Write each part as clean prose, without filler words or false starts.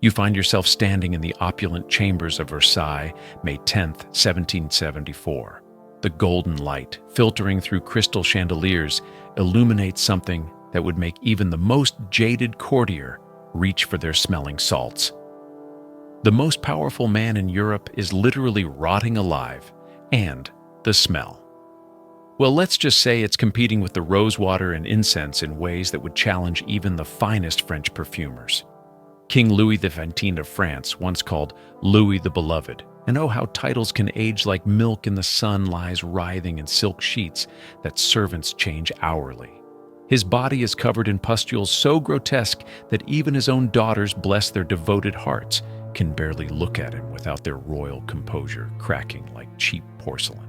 You find yourself standing in the opulent chambers of Versailles, May 10th, 1774. The golden light, filtering through crystal chandeliers, illuminates something that would make even the most jaded courtier reach for their smelling salts. The most powerful man in Europe is literally rotting alive, and the smell. Well, let's just say it's competing with the rosewater and incense in ways that would challenge even the finest French perfumers. King Louis XV of France once called Louis the Beloved, and oh how titles can age like milk in the sun lies writhing in silk sheets that servants change hourly. His body is covered in pustules so grotesque that even his own daughters, bless their devoted hearts, can barely look at him without their royal composure cracking like cheap porcelain.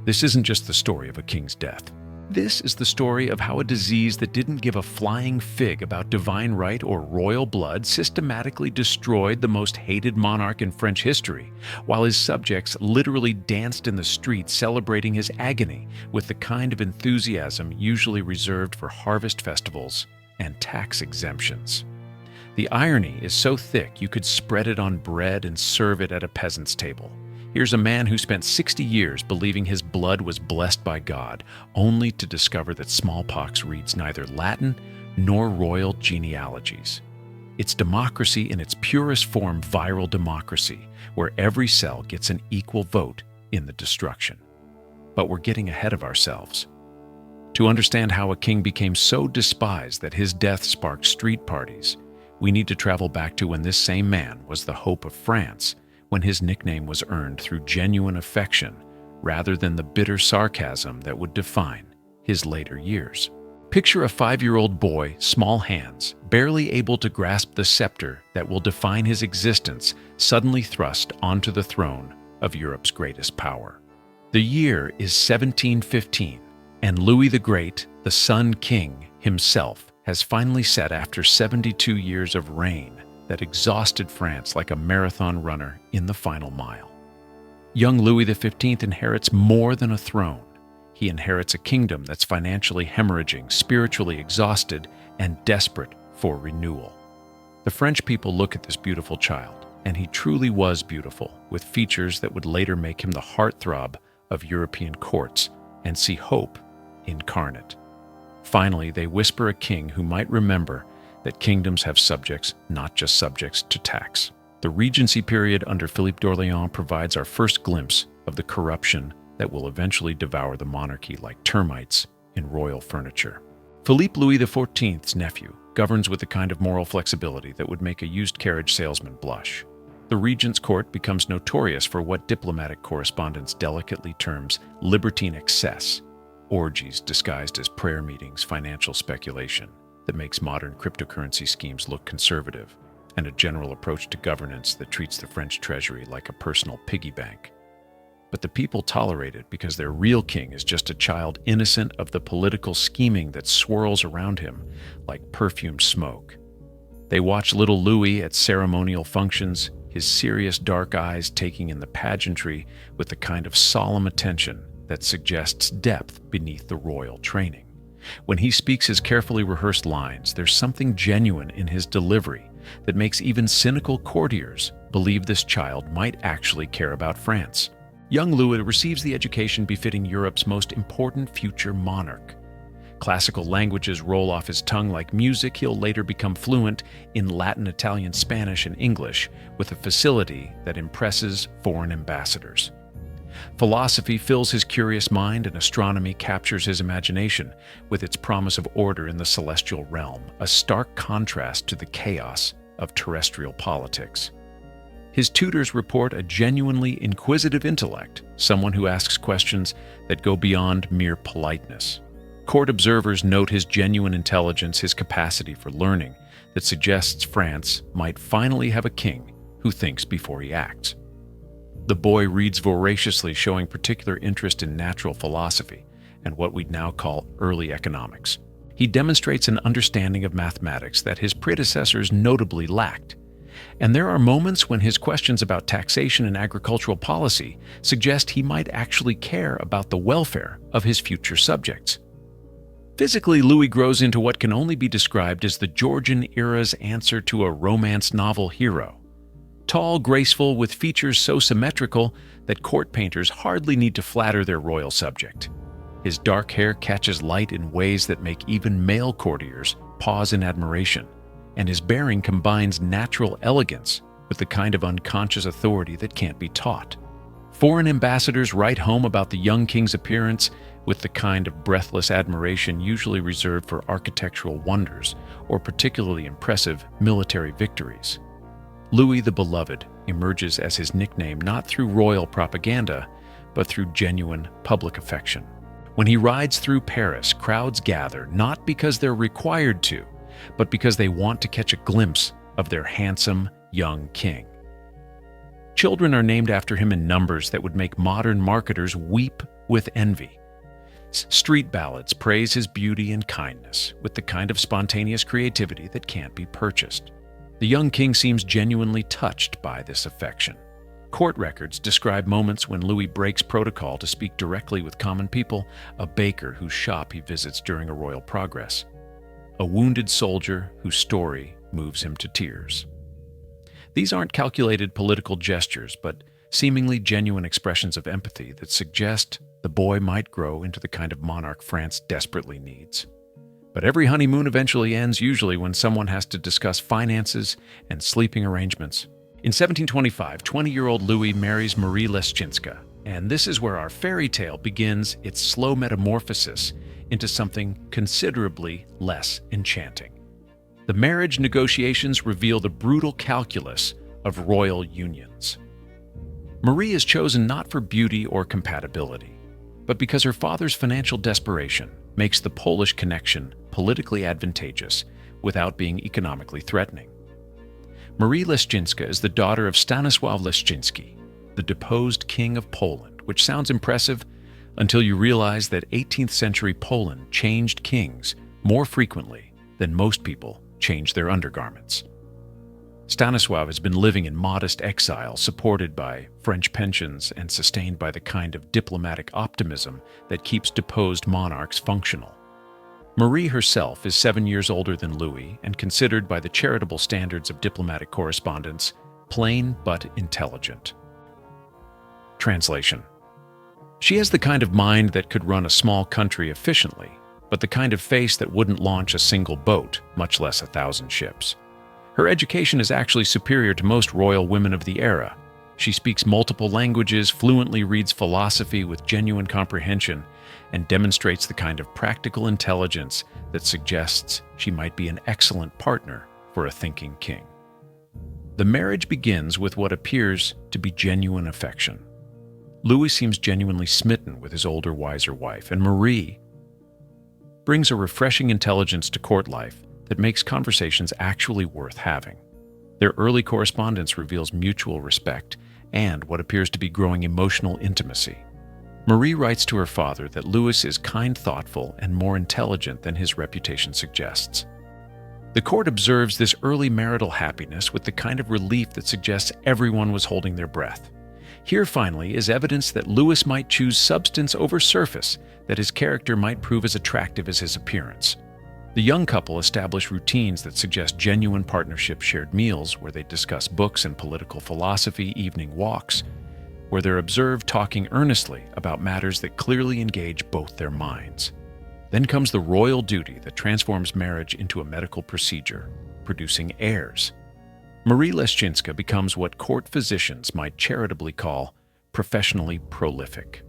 This isn't just the story of a king's death. This is the story of how a disease that didn't give a flying fig about divine right or royal blood systematically destroyed the most hated monarch in French history, while his subjects literally danced in the streets celebrating his agony with the kind of enthusiasm usually reserved for harvest festivals and tax exemptions. The irony is so thick you could spread it on bread and serve it at a peasant's table. Here's a man who spent 60 years believing his blood was blessed by God, only to discover that smallpox reads neither Latin nor royal genealogies. It's democracy in its purest form, viral democracy, where every cell gets an equal vote in the destruction. But we're getting ahead of ourselves. To understand how a king became so despised that his death sparked street parties, we need to travel back to when this same man was the hope of France, when his nickname was earned through genuine affection rather than the bitter sarcasm that would define his later years. Picture a 5-year-old boy, small hands, barely able to grasp the scepter that will define his existence, suddenly thrust onto the throne of Europe's greatest power. The year is 1715, and Louis the Great, the Sun King himself, has finally set after 72 years of reign that exhausted France like a marathon runner in the final mile. Young Louis XV inherits more than a throne. He inherits a kingdom that's financially hemorrhaging, spiritually exhausted, and desperate for renewal. The French people look at this beautiful child, and he truly was beautiful, with features that would later make him the heartthrob of European courts, and see hope incarnate. Finally, they whisper a king who might remember that kingdoms have subjects, not just subjects to tax. The Regency period under Philippe d'Orléans provides our first glimpse of the corruption that will eventually devour the monarchy like termites in royal furniture. Philippe Louis XIV's nephew governs with a kind of moral flexibility that would make a used carriage salesman blush. The regent's court becomes notorious for what diplomatic correspondence delicately terms libertine excess, orgies disguised as prayer meetings, financial speculation that makes modern cryptocurrency schemes look conservative, and a general approach to governance that treats the French treasury like a personal piggy bank. But the people tolerate it because their real king is just a child innocent of the political scheming that swirls around him like perfumed smoke. They watch little Louis at ceremonial functions, his serious dark eyes taking in the pageantry with the kind of solemn attention that suggests depth beneath the royal training. When he speaks his carefully rehearsed lines, there's something genuine in his delivery that makes even cynical courtiers believe this child might actually care about France. Young Louis receives the education befitting Europe's most important future monarch. Classical languages roll off his tongue like music. He'll later become fluent in Latin, Italian, Spanish, and English with a facility that impresses foreign ambassadors. Philosophy fills his curious mind, and astronomy captures his imagination with its promise of order in the celestial realm, a stark contrast to the chaos of terrestrial politics. His tutors report a genuinely inquisitive intellect, someone who asks questions that go beyond mere politeness. Court observers note his genuine intelligence, his capacity for learning, that suggests France might finally have a king who thinks before he acts. The boy reads voraciously, showing particular interest in natural philosophy and what we'd now call early economics. He demonstrates an understanding of mathematics that his predecessors notably lacked. And there are moments when his questions about taxation and agricultural policy suggest he might actually care about the welfare of his future subjects. Physically, Louis grows into what can only be described as the Georgian era's answer to a romance novel hero. Tall, graceful, with features so symmetrical that court painters hardly need to flatter their royal subject. His dark hair catches light in ways that make even male courtiers pause in admiration, and his bearing combines natural elegance with the kind of unconscious authority that can't be taught. Foreign ambassadors write home about the young king's appearance with the kind of breathless admiration usually reserved for architectural wonders or particularly impressive military victories. Louis the Beloved emerges as his nickname not through royal propaganda, but through genuine public affection. When he rides through Paris, crowds gather not because they're required to, but because they want to catch a glimpse of their handsome young king. Children are named after him in numbers that would make modern marketers weep with envy. Street ballads praise his beauty and kindness with the kind of spontaneous creativity that can't be purchased. The young king seems genuinely touched by this affection. Court records describe moments when Louis breaks protocol to speak directly with common people, a baker whose shop he visits during a royal progress, a wounded soldier whose story moves him to tears. These aren't calculated political gestures, but seemingly genuine expressions of empathy that suggest the boy might grow into the kind of monarch France desperately needs. But every honeymoon eventually ends, usually when someone has to discuss finances and sleeping arrangements. In 1725, 20-year-old Louis marries Marie Leszczyńska, and this is where our fairy tale begins its slow metamorphosis into something considerably less enchanting. The marriage negotiations reveal the brutal calculus of royal unions. Marie is chosen not for beauty or compatibility, but because her father's financial desperation makes the Polish connection politically advantageous without being economically threatening. Marie Leszczyńska is the daughter of Stanisław Leszczyński, the deposed king of Poland, which sounds impressive until you realize that 18th century Poland changed kings more frequently than most people change their undergarments. Stanisław has been living in modest exile, supported by French pensions and sustained by the kind of diplomatic optimism that keeps deposed monarchs functional. Marie herself is 7 years older than Louis and considered by the charitable standards of diplomatic correspondence plain but intelligent. Translation: she has the kind of mind that could run a small country efficiently, but the kind of face that wouldn't launch a single boat, much less 1,000 ships. Her education is actually superior to most royal women of the era. She speaks multiple languages, fluently reads philosophy with genuine comprehension, and demonstrates the kind of practical intelligence that suggests she might be an excellent partner for a thinking king. The marriage begins with what appears to be genuine affection. Louis seems genuinely smitten with his older, wiser wife, and Marie brings a refreshing intelligence to court life that makes conversations actually worth having. Their early correspondence reveals mutual respect and what appears to be growing emotional intimacy. Marie writes to her father that Louis is kind, thoughtful, and more intelligent than his reputation suggests. The court observes this early marital happiness with the kind of relief that suggests everyone was holding their breath. Here, finally, is evidence that Louis might choose substance over surface, that his character might prove as attractive as his appearance. The young couple establish routines that suggest genuine partnership, shared meals where they discuss books and political philosophy, evening walks, where they're observed talking earnestly about matters that clearly engage both their minds. Then comes the royal duty that transforms marriage into a medical procedure, producing heirs. Marie Leszczyńska becomes what court physicians might charitably call professionally prolific.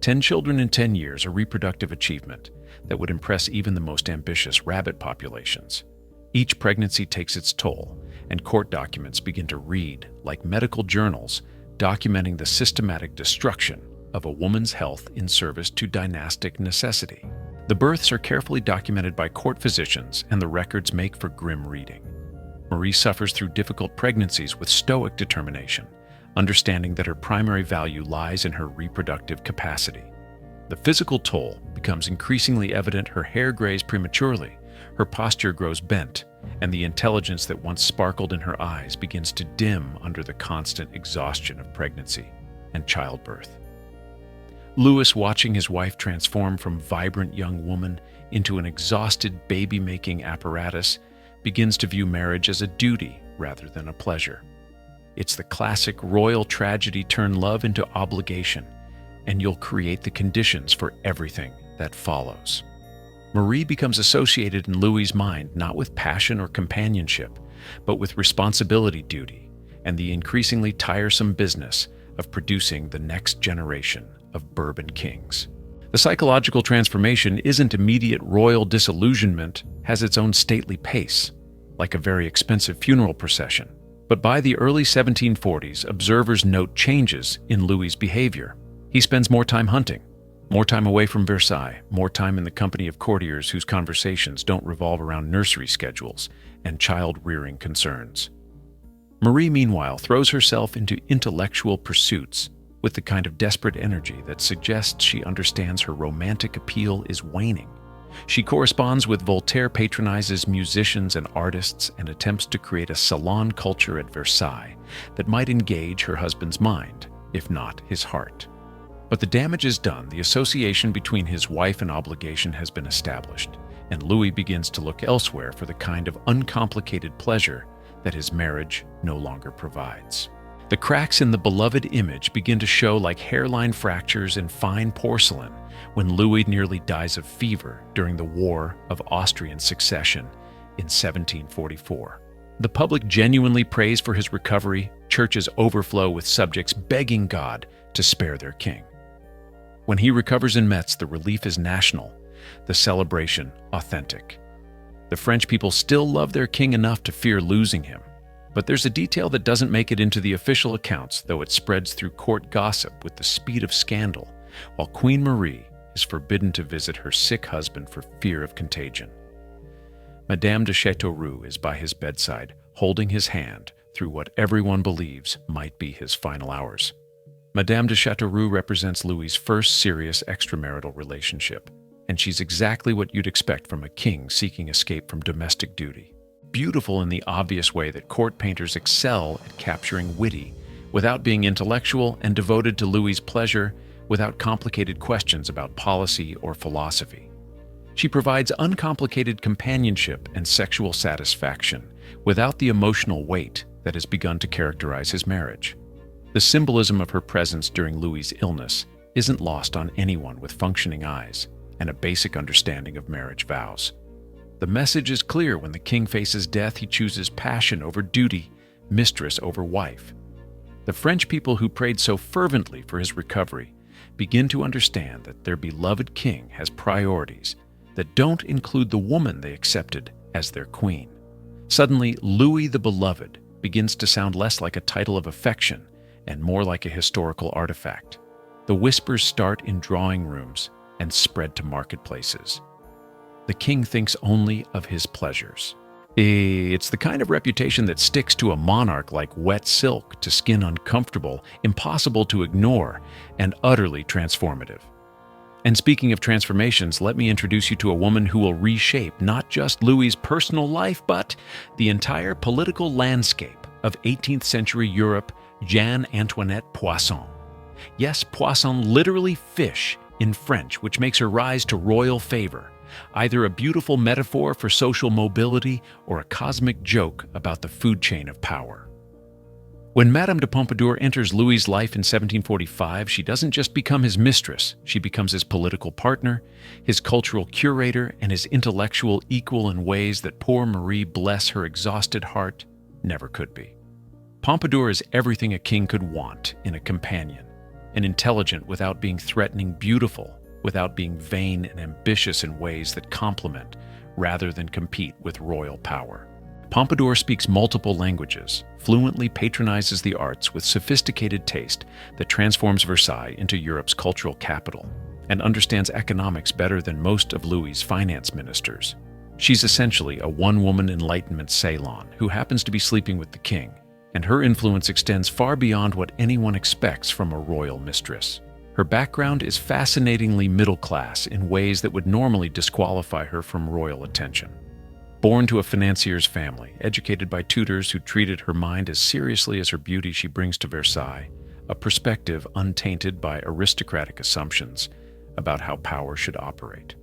10 children in 10 years, a reproductive achievement that would impress even the most ambitious rabbit populations. Each pregnancy takes its toll, and court documents begin to read like medical journals, documenting the systematic destruction of a woman's health in service to dynastic necessity. The births are carefully documented by court physicians, and the records make for grim reading. Marie suffers through difficult pregnancies with stoic determination, understanding that her primary value lies in her reproductive capacity. The physical toll becomes increasingly evident. Her hair grays prematurely, her posture grows bent, and the intelligence that once sparkled in her eyes begins to dim under the constant exhaustion of pregnancy and childbirth. Louis, watching his wife transform from vibrant young woman into an exhausted baby-making apparatus, begins to view marriage as a duty rather than a pleasure. It's the classic royal tragedy: turn love into obligation, and you'll create the conditions for everything that follows. Marie becomes associated in Louis's mind not with passion or companionship, but with responsibility, duty, and the increasingly tiresome business of producing the next generation of Bourbon kings. The psychological transformation isn't immediate. Royal disillusionment has its own stately pace, like a very expensive funeral procession. But by the early 1740s, observers note changes in Louis's behavior. He spends more time hunting, more time away from Versailles, more time in the company of courtiers whose conversations don't revolve around nursery schedules and child-rearing concerns. Marie, meanwhile, throws herself into intellectual pursuits with the kind of desperate energy that suggests she understands her romantic appeal is waning. She corresponds with Voltaire, patronizes musicians and artists, and attempts to create a salon culture at Versailles that might engage her husband's mind, if not his heart. But the damage is done. The association between his wife and obligation has been established, and Louis begins to look elsewhere for the kind of uncomplicated pleasure that his marriage no longer provides. The cracks in the beloved image begin to show like hairline fractures in fine porcelain when Louis nearly dies of fever during the War of Austrian Succession in 1744. The public genuinely prays for his recovery. Churches overflow with subjects begging God to spare their king. When he recovers in Metz, the relief is national, the celebration authentic. The French people still love their king enough to fear losing him. But there's a detail that doesn't make it into the official accounts, though it spreads through court gossip with the speed of scandal, while Queen Marie is forbidden to visit her sick husband for fear of contagion. Madame de Châteauroux is by his bedside, holding his hand through what everyone believes might be his final hours. Madame de Châteauroux represents Louis's first serious extramarital relationship, and she's exactly what you'd expect from a king seeking escape from domestic duty. Beautiful in the obvious way that court painters excel at capturing witty, without being intellectual, and devoted to Louis's pleasure, without complicated questions about policy or philosophy. She provides uncomplicated companionship and sexual satisfaction, without the emotional weight that has begun to characterize his marriage. The symbolism of her presence during Louis's illness isn't lost on anyone with functioning eyes and a basic understanding of marriage vows. The message is clear: when the king faces death, he chooses passion over duty, mistress over wife. The French people who prayed so fervently for his recovery begin to understand that their beloved king has priorities that don't include the woman they accepted as their queen. Suddenly, Louis the Beloved begins to sound less like a title of affection and more like a historical artifact. The whispers start in drawing rooms and spread to marketplaces. The king thinks only of his pleasures. It's the kind of reputation that sticks to a monarch like wet silk to skin, uncomfortable, impossible to ignore, and utterly transformative. And speaking of transformations, let me introduce you to a woman who will reshape not just Louis's personal life, but the entire political landscape of 18th century Europe, Jeanne Antoinette Poisson. Yes, Poisson, literally fish in French, which makes her rise to royal favor, either a beautiful metaphor for social mobility or a cosmic joke about the food chain of power. When Madame de Pompadour enters Louis's life in 1745, she doesn't just become his mistress, she becomes his political partner, his cultural curator, and his intellectual equal in ways that poor Marie, bless her exhausted heart, never could be. Pompadour is everything a king could want in a companion, an intelligent without being threatening, beautiful without being vain, and ambitious in ways that complement rather than compete with royal power. Pompadour speaks multiple languages, fluently patronizes the arts with sophisticated taste that transforms Versailles into Europe's cultural capital, and understands economics better than most of Louis's finance ministers. She's essentially a one-woman Enlightenment Ceylon who happens to be sleeping with the king, and her influence extends far beyond what anyone expects from a royal mistress. Her background is fascinatingly middle class in ways that would normally disqualify her from royal attention. Born to a financier's family, educated by tutors who treated her mind as seriously as her beauty, she brings to Versailles a perspective untainted by aristocratic assumptions about how power should operate.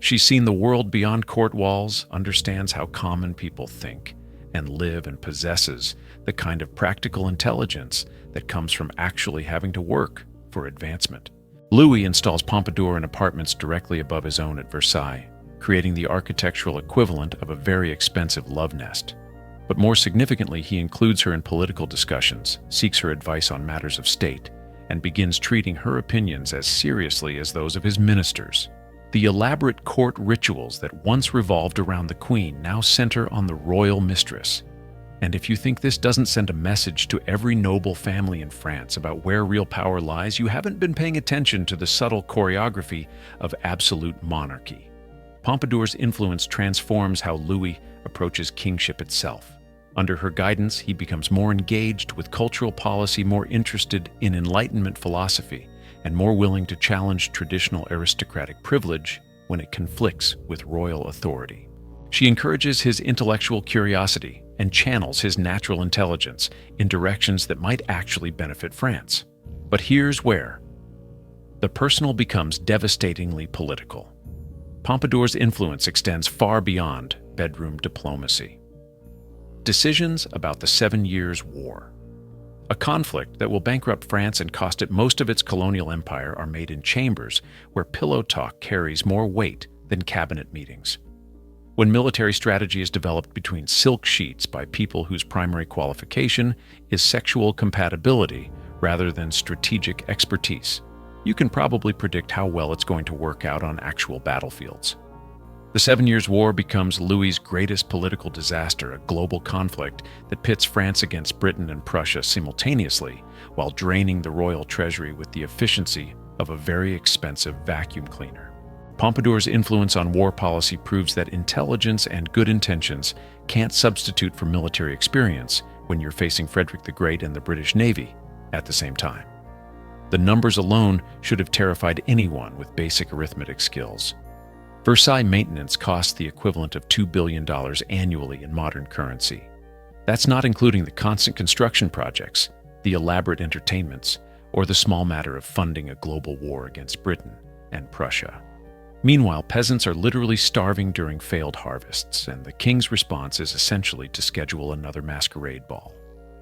She's seen the world beyond court walls, understands how common people think and live, and possesses the kind of practical intelligence that comes from actually having to work for advancement. Louis installs Pompadour in apartments directly above his own at Versailles, creating the architectural equivalent of a very expensive love nest. But more significantly, he includes her in political discussions, seeks her advice on matters of state, and begins treating her opinions as seriously as those of his ministers. The elaborate court rituals that once revolved around the queen now center on the royal mistress. And if you think this doesn't send a message to every noble family in France about where real power lies, you haven't been paying attention to the subtle choreography of absolute monarchy. Pompadour's influence transforms how Louis approaches kingship itself. Under her guidance, he becomes more engaged with cultural policy, more interested in Enlightenment philosophy, and more willing to challenge traditional aristocratic privilege when it conflicts with royal authority. She encourages his intellectual curiosity and channels his natural intelligence in directions that might actually benefit France. But here's where the personal becomes devastatingly political. Pompadour's influence extends far beyond bedroom diplomacy. Decisions about the 7 Years' War. A conflict that will bankrupt France and cost it most of its colonial empire are made in chambers where pillow talk carries more weight than cabinet meetings. When military strategy is developed between silk sheets by people whose primary qualification is sexual compatibility rather than strategic expertise, you can probably predict how well it's going to work out on actual battlefields. The 7 Years' War becomes Louis's greatest political disaster, a global conflict that pits France against Britain and Prussia simultaneously, while draining the royal treasury with the efficiency of a very expensive vacuum cleaner. Pompadour's influence on war policy proves that intelligence and good intentions can't substitute for military experience when you're facing Frederick the Great and the British Navy at the same time. The numbers alone should have terrified anyone with basic arithmetic skills. Versailles maintenance costs the equivalent of $2 billion annually in modern currency. That's not including the constant construction projects, the elaborate entertainments, or the small matter of funding a global war against Britain and Prussia. Meanwhile, peasants are literally starving during failed harvests, and the king's response is essentially to schedule another masquerade ball.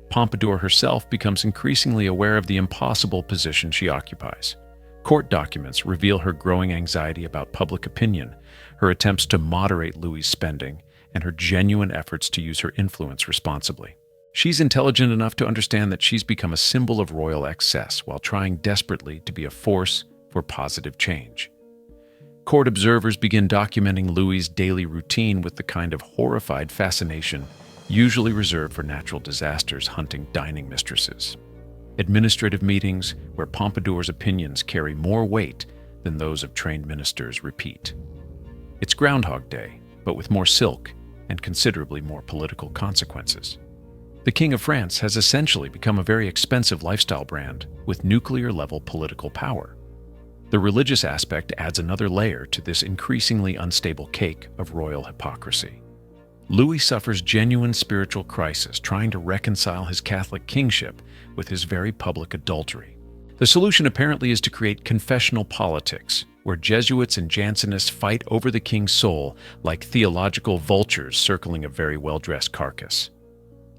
Pompadour herself becomes increasingly aware of the impossible position she occupies. Court documents reveal her growing anxiety about public opinion, her attempts to moderate Louis's spending, and her genuine efforts to use her influence responsibly. She's intelligent enough to understand that she's become a symbol of royal excess while trying desperately to be a force for positive change. Court observers begin documenting Louis's daily routine with the kind of horrified fascination usually reserved for natural disasters hunting dining mistresses. Administrative meetings where Pompadour's opinions carry more weight than those of trained ministers repeat. It's Groundhog Day, but with more silk and considerably more political consequences. The King of France has essentially become a very expensive lifestyle brand with nuclear-level political power. The religious aspect adds another layer to this increasingly unstable cake of royal hypocrisy. Louis suffers genuine spiritual crisis trying to reconcile his Catholic kingship with his very public adultery. The solution apparently is to create confessional politics, where Jesuits and Jansenists fight over the king's soul like theological vultures circling a very well-dressed carcass.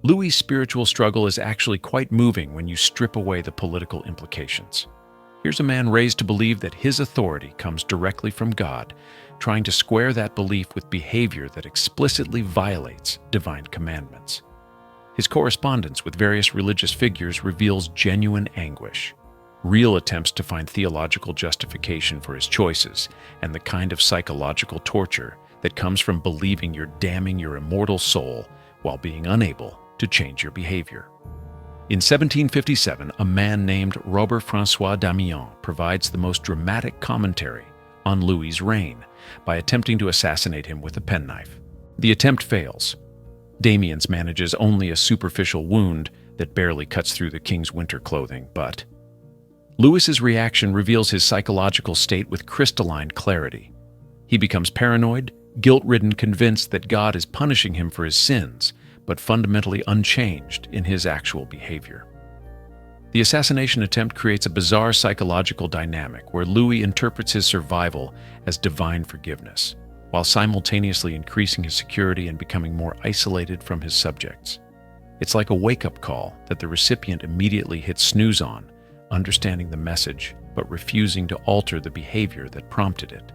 Louis's spiritual struggle is actually quite moving when you strip away the political implications. Here's a man raised to believe that his authority comes directly from God, trying to square that belief with behavior that explicitly violates divine commandments. His correspondence with various religious figures reveals genuine anguish, real attempts to find theological justification for his choices, and the kind of psychological torture that comes from believing you're damning your immortal soul while being unable to change your behavior. In 1757, a man named Robert François Damiens provides the most dramatic commentary on Louis's reign by attempting to assassinate him with a penknife. The attempt fails. Damiens manages only a superficial wound that barely cuts through the king's winter clothing, but Louis's reaction reveals his psychological state with crystalline clarity. He becomes paranoid, guilt-ridden, convinced that God is punishing him for his sins, but fundamentally unchanged in his actual behavior. The assassination attempt creates a bizarre psychological dynamic where Louis interprets his survival as divine forgiveness, while simultaneously increasing his security and becoming more isolated from his subjects. It's like a wake-up call that the recipient immediately hits snooze on, understanding the message but refusing to alter the behavior that prompted it.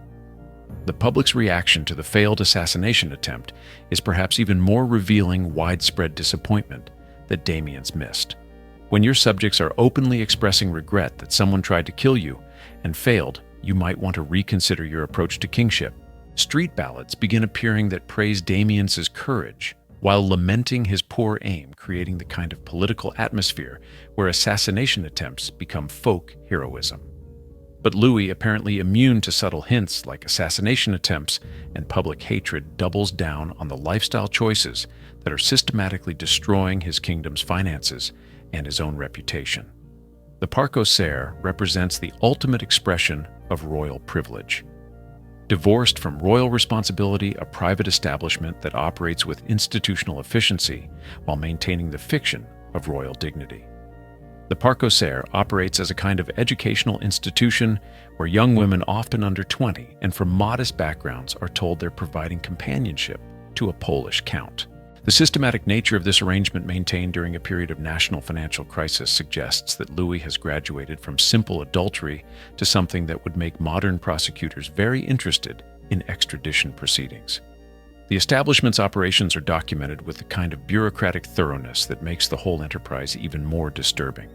The public's reaction to the failed assassination attempt is perhaps even more revealing widespread disappointment that Damiens missed. When your subjects are openly expressing regret that someone tried to kill you and failed, you might want to reconsider your approach to kingship. Street ballads begin appearing that praise Damiens' courage, while lamenting his poor aim, creating the kind of political atmosphere where assassination attempts become folk heroism. But Louis, apparently immune to subtle hints like assassination attempts and public hatred, doubles down on the lifestyle choices that are systematically destroying his kingdom's finances and his own reputation. The Parc aux Cerfs represents the ultimate expression of royal privilege. Divorced from royal responsibility, a private establishment that operates with institutional efficiency while maintaining the fiction of royal dignity. The Parc aux Cerfs operates as a kind of educational institution where young women, often under 20 and from modest backgrounds, are told they're providing companionship to a Polish count. The systematic nature of this arrangement, maintained during a period of national financial crisis, suggests that Louis has graduated from simple adultery to something that would make modern prosecutors very interested in extradition proceedings. The establishment's operations are documented with the kind of bureaucratic thoroughness that makes the whole enterprise even more disturbing.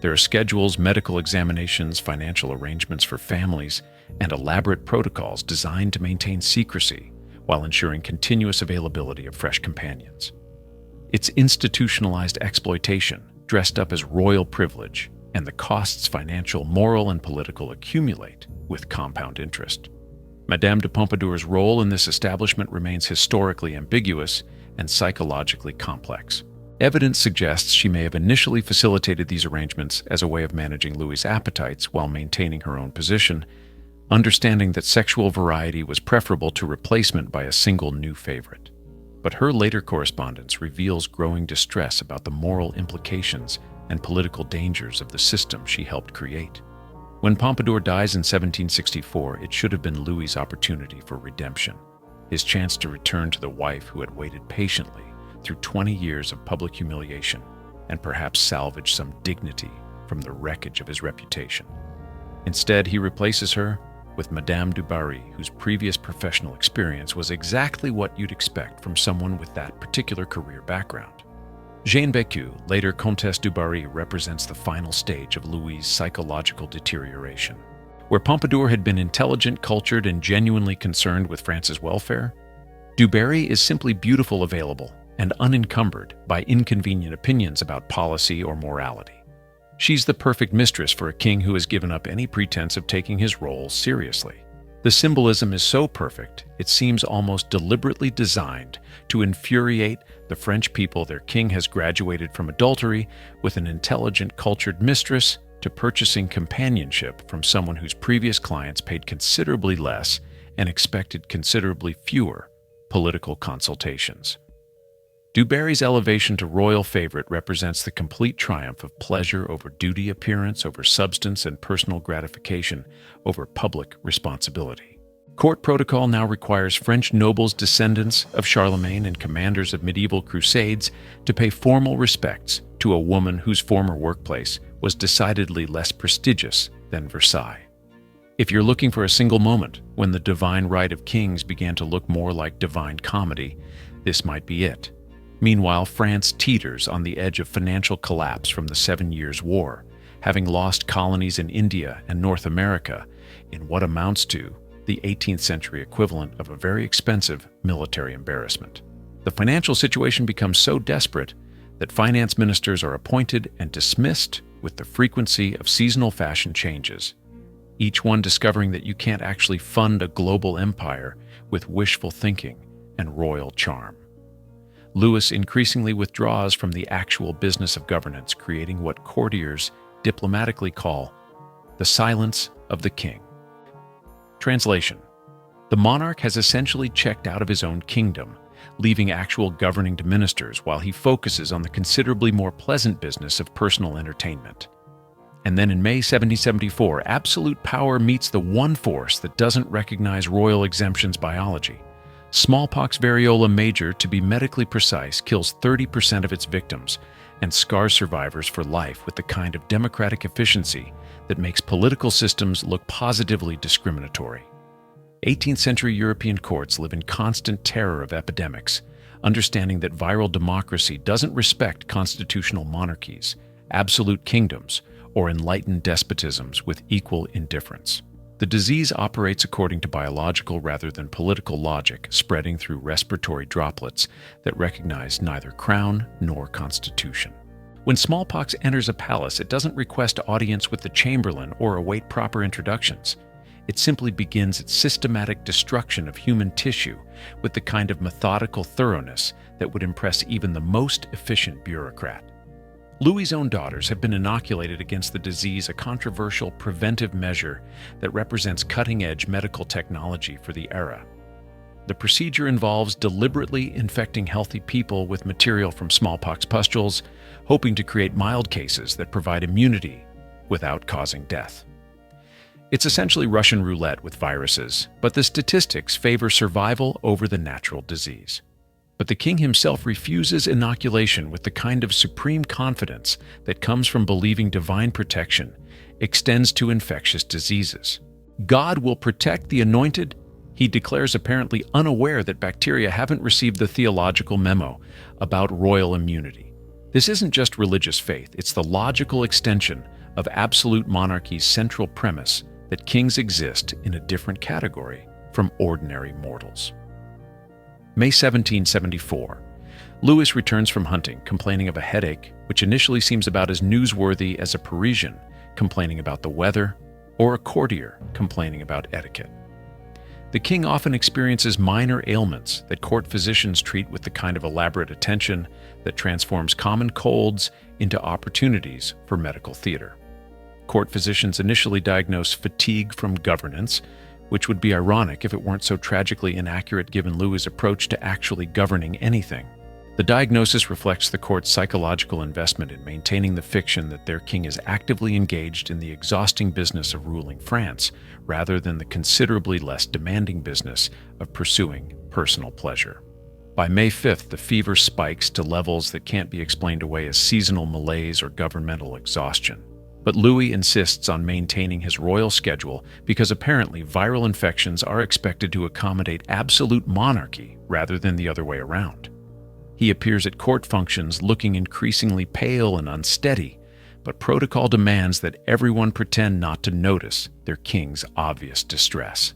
There are schedules, medical examinations, financial arrangements for families, and elaborate protocols designed to maintain secrecy while ensuring continuous availability of fresh companions. It's institutionalized exploitation, dressed up as royal privilege, and the costs, financial, moral, and political, accumulate with compound interest. Madame de Pompadour's role in this establishment remains historically ambiguous and psychologically complex. Evidence suggests she may have initially facilitated these arrangements as a way of managing Louis's appetites while maintaining her own position, understanding that sexual variety was preferable to replacement by a single new favorite. But her later correspondence reveals growing distress about the moral implications and political dangers of the system she helped create. When Pompadour dies in 1764, it should have been Louis's opportunity for redemption, his chance to return to the wife who had waited patiently through 20 years of public humiliation and perhaps salvage some dignity from the wreckage of his reputation. Instead, he replaces her with Madame du Barry, whose previous professional experience was exactly what you'd expect from someone with that particular career background. Jeanne Bécu, later Comtesse du Barry, represents the final stage of Louis's psychological deterioration. Where Pompadour had been intelligent, cultured, and genuinely concerned with France's welfare, du Barry is simply beautiful, available, and unencumbered by inconvenient opinions about policy or morality. She's the perfect mistress for a king who has given up any pretense of taking his role seriously. The symbolism is so perfect, it seems almost deliberately designed to infuriate the French people. Their king has graduated from adultery with an intelligent, cultured mistress to purchasing companionship from someone whose previous clients paid considerably less and expected considerably fewer political consultations. Du Barry's elevation to royal favorite represents the complete triumph of pleasure over duty, appearance over substance, and personal gratification over public responsibility. Court protocol now requires French nobles, descendants of Charlemagne, and commanders of medieval crusades to pay formal respects to a woman whose former workplace was decidedly less prestigious than Versailles. If you're looking for a single moment when the divine right of kings began to look more like divine comedy, this might be it. Meanwhile, France teeters on the edge of financial collapse from the 7 Years' War, having lost colonies in India and North America in what amounts to the 18th century equivalent of a very expensive military embarrassment. The financial situation becomes so desperate that finance ministers are appointed and dismissed with the frequency of seasonal fashion changes, each one discovering that you can't actually fund a global empire with wishful thinking and royal charm. Louis increasingly withdraws from the actual business of governance, creating what courtiers diplomatically call the silence of the king. Translation: the monarch has essentially checked out of his own kingdom, leaving actual governing to ministers while he focuses on the considerably more pleasant business of personal entertainment. And then in May 1774, absolute power meets the one force that doesn't recognize royal exemptions biology. Smallpox variola major, to be medically precise, kills 30% of its victims and scars survivors for life with the kind of democratic efficiency that makes political systems look positively discriminatory. 18th century European courts live in constant terror of epidemics, understanding that viral democracy doesn't respect constitutional monarchies, absolute kingdoms, or enlightened despotisms with equal indifference. The disease operates according to biological rather than political logic, spreading through respiratory droplets that recognize neither crown nor constitution. When smallpox enters a palace, it doesn't request audience with the chamberlain or await proper introductions. It simply begins its systematic destruction of human tissue with the kind of methodical thoroughness that would impress even the most efficient bureaucrat. Louis's own daughters have been inoculated against the disease, a controversial preventive measure that represents cutting-edge medical technology for the era. The procedure involves deliberately infecting healthy people with material from smallpox pustules, hoping to create mild cases that provide immunity without causing death. It's essentially Russian roulette with viruses, but the statistics favor survival over the natural disease. But the king himself refuses inoculation with the kind of supreme confidence that comes from believing divine protection extends to infectious diseases. God will protect the anointed, he declares, apparently unaware that bacteria haven't received the theological memo about royal immunity. This isn't just religious faith, it's the logical extension of absolute monarchy's central premise that kings exist in a different category from ordinary mortals. May 1774. Louis returns from hunting, complaining of a headache, which initially seems about as newsworthy as a Parisian complaining about the weather or a courtier complaining about etiquette. The king often experiences minor ailments that court physicians treat with the kind of elaborate attention that transforms common colds into opportunities for medical theater. Court physicians initially diagnose fatigue from governance, which would be ironic if it weren't so tragically inaccurate given Louis's approach to actually governing anything. The diagnosis reflects the court's psychological investment in maintaining the fiction that their king is actively engaged in the exhausting business of ruling France, rather than the considerably less demanding business of pursuing personal pleasure. By May 5th, the fever spikes to levels that can't be explained away as seasonal malaise or governmental exhaustion. But Louis insists on maintaining his royal schedule because apparently viral infections are expected to accommodate absolute monarchy rather than the other way around. He appears at court functions looking increasingly pale and unsteady, but protocol demands that everyone pretend not to notice their king's obvious distress.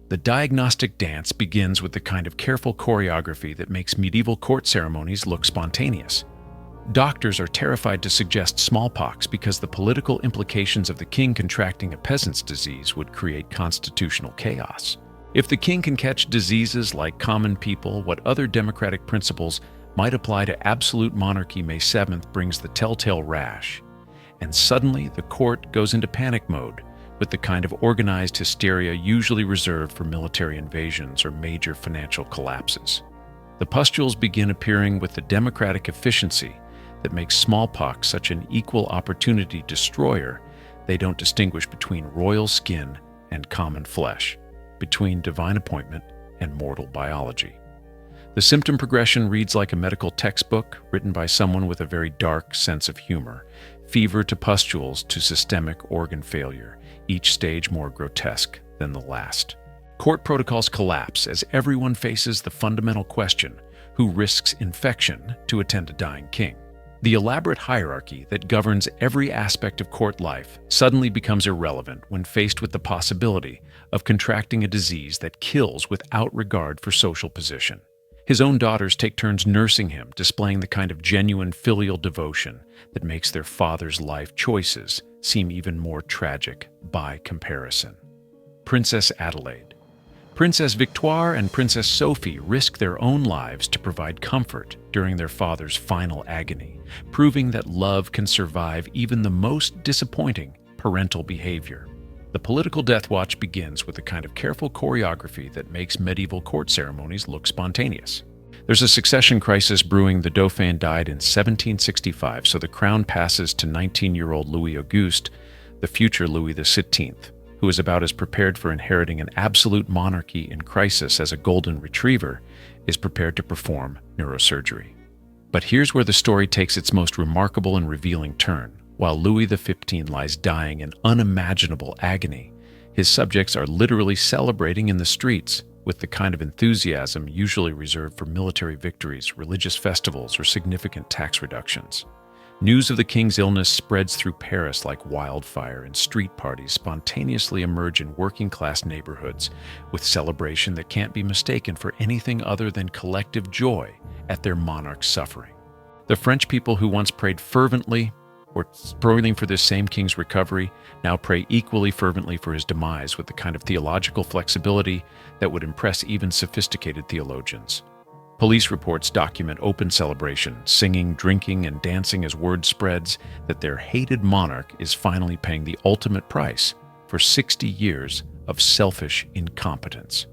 The diagnostic dance begins with the kind of careful choreography that makes medieval court ceremonies look spontaneous. Doctors are terrified to suggest smallpox because the political implications of the king contracting a peasant's disease would create constitutional chaos. If the king can catch diseases like common people, what other democratic principles might apply to absolute monarchy? May 7th brings the telltale rash, and suddenly the court goes into panic mode with the kind of organized hysteria usually reserved for military invasions or major financial collapses. The pustules begin appearing with the democratic efficiency that makes smallpox such an equal opportunity destroyer. They don't distinguish between royal skin and common flesh, between divine appointment and mortal biology. The symptom progression reads like a medical textbook written by someone with a very dark sense of humor. Fever to pustules to systemic organ failure, each stage more grotesque than the last. Court protocols collapse as everyone faces the fundamental question: who risks infection to attend a dying king? The elaborate hierarchy that governs every aspect of court life suddenly becomes irrelevant when faced with the possibility of contracting a disease that kills without regard for social position. His own daughters take turns nursing him, displaying the kind of genuine filial devotion that makes their father's life choices seem even more tragic by comparison. Princess Adelaide. Princess Victoire and Princess Sophie risk their own lives to provide comfort during their father's final agony, proving that love can survive even the most disappointing parental behavior. The political death watch begins with a kind of careful choreography that makes medieval court ceremonies look spontaneous. There's a succession crisis brewing. The Dauphin died in 1765, so the crown passes to 19-year-old Louis Auguste, the future Louis XVI, who is about as prepared for inheriting an absolute monarchy in crisis as a golden retriever is prepared to perform neurosurgery. But here's where the story takes its most remarkable and revealing turn. While Louis XV lies dying in unimaginable agony, his subjects are literally celebrating in the streets with the kind of enthusiasm usually reserved for military victories, religious festivals, or significant tax reductions. News of the king's illness spreads through Paris like wildfire, and street parties spontaneously emerge in working-class neighborhoods with celebration that can't be mistaken for anything other than collective joy at their monarch's suffering. The French people who once prayed fervently or toiling for this same king's recovery now pray equally fervently for his demise with the kind of theological flexibility that would impress even sophisticated theologians. Police reports document open celebration, singing, drinking, and dancing as word spreads that their hated monarch is finally paying the ultimate price for 60 years of selfish incompetence.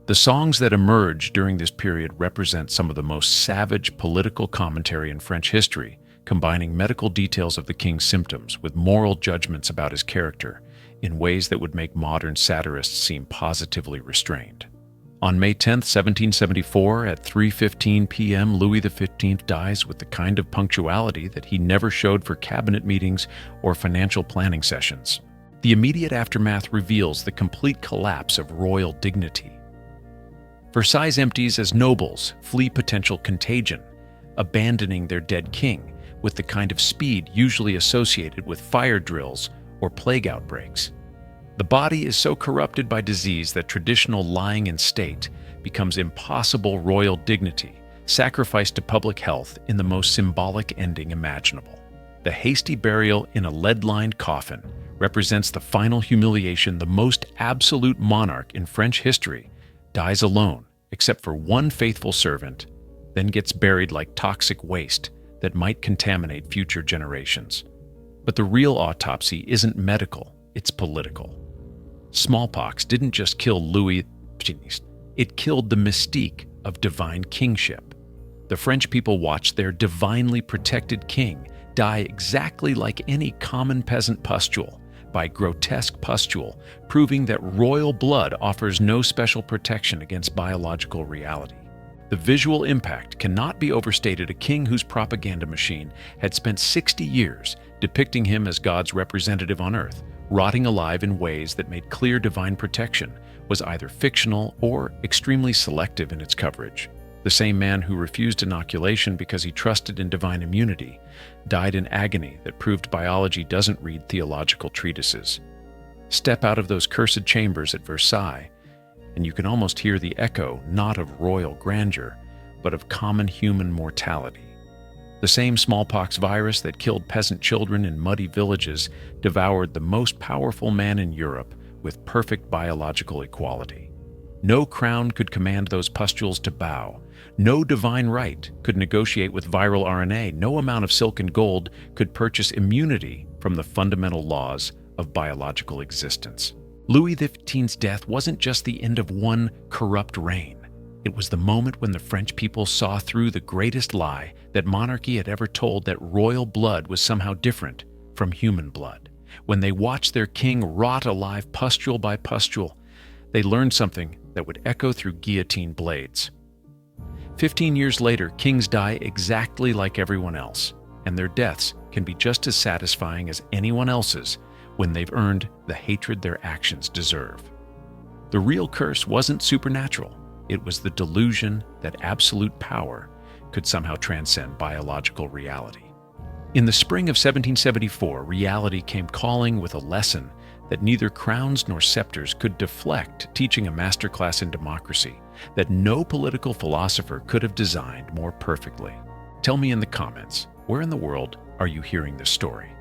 The songs that emerge during this period represent some of the most savage political commentary in French history, combining medical details of the king's symptoms with moral judgments about his character in ways that would make modern satirists seem positively restrained. On May 10, 1774, at 3:15 p.m., Louis XV dies with the kind of punctuality that he never showed for cabinet meetings or financial planning sessions. The immediate aftermath reveals the complete collapse of royal dignity. Versailles empties as nobles flee potential contagion, abandoning their dead king with the kind of speed usually associated with fire drills or plague outbreaks. The body is so corrupted by disease that traditional lying in state becomes impossible royal dignity, sacrificed to public health in the most symbolic ending imaginable. The hasty burial in a lead-lined coffin represents the final humiliation. The most absolute monarch in French history dies alone, except for one faithful servant, then gets buried like toxic waste that might contaminate future generations. But the real autopsy isn't medical, it's political. Smallpox didn't just kill Louis XV, it killed the mystique of divine kingship. The French people watched their divinely protected king die exactly like any common peasant pustule, by grotesque pustule, proving that royal blood offers no special protection against biological reality. The visual impact cannot be overstated. A king whose propaganda machine had spent 60 years depicting him as God's representative on earth, rotting alive in ways that made clear divine protection, was either fictional or extremely selective in its coverage. The same man who refused inoculation because he trusted in divine immunity died in agony that proved biology doesn't read theological treatises. Step out of those cursed chambers at Versailles, and you can almost hear the echo not of royal grandeur, but of common human mortality. The same smallpox virus that killed peasant children in muddy villages devoured the most powerful man in Europe with perfect biological equality. No crown could command those pustules to bow. No divine right could negotiate with viral RNA. No amount of silk and gold could purchase immunity from the fundamental laws of biological existence. Louis XV's death wasn't just the end of one corrupt reign. It was the moment when the French people saw through the greatest lie that monarchy had ever told, that royal blood was somehow different from human blood. When they watched their king rot alive pustule by pustule, they learned something that would echo through guillotine blades. 15 years later, kings die exactly like everyone else, and their deaths can be just as satisfying as anyone else's when they've earned the hatred their actions deserve. The real curse wasn't supernatural. It was the delusion that absolute power could somehow transcend biological reality. In the spring of 1774, reality came calling with a lesson that neither crowns nor scepters could deflect, teaching a masterclass in democracy that no political philosopher could have designed more perfectly. Tell me in the comments, where in the world are you hearing this story?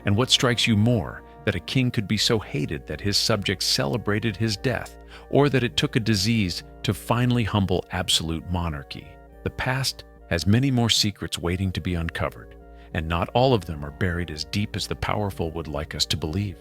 And what strikes you more, that a king could be so hated that his subjects celebrated his death, or that it took a disease to finally humble absolute monarchy? The past has many more secrets waiting to be uncovered, and not all of them are buried as deep as the powerful would like us to believe.